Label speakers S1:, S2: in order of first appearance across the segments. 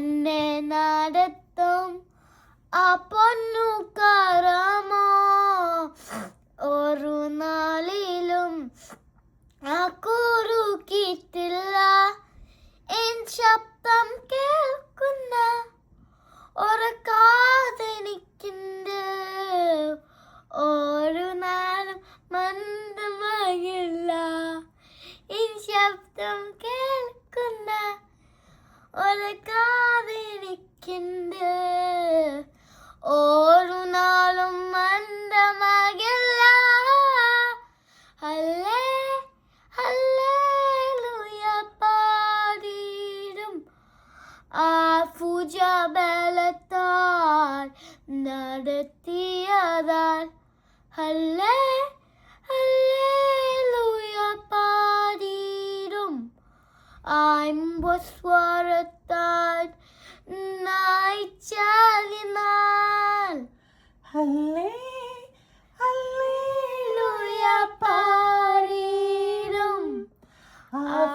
S1: അന്നെ നടത്തും ആ പൊന്നു കരമോ ഒരു നാളിലും ആ കുറുക്കിയിട്ടില്ല. എൻ ശബ്ദം കേൾക്കുന്ന ഒരു കാതെനിക്കുണ്ട്, ഒരു നാളും മന്ദമാകില്ല. എൻ ശബ്ദം കേൾക്കുന്ന ഒരു കാതെനിക്കുണ്ട്, ഒരു നാളും മന്ദമാകില്ല. ഹല്ലേ ഹല്ലേലൂയ പാടിടും ആ ഭുജബലത്താൽ നടത്തിയതാൽ. ഹല്ലേ ഹല്ലേലൂയ പാടിടും സ്വരത്താൽ നയിച്ചാലിനാൽ.
S2: ഹല്ലേ
S1: ഹല്ലേലൂയ പാടിടും
S2: ആ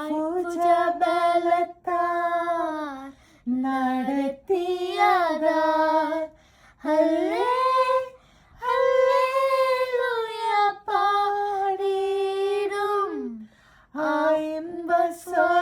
S2: ഭുജബലത്താൽ നടത്തിയതാൽ. ഹല്ലേ
S1: ഹല്ലേലൂയ പാടിടും
S2: ആ ഇമ്പസ്വരത്താൽ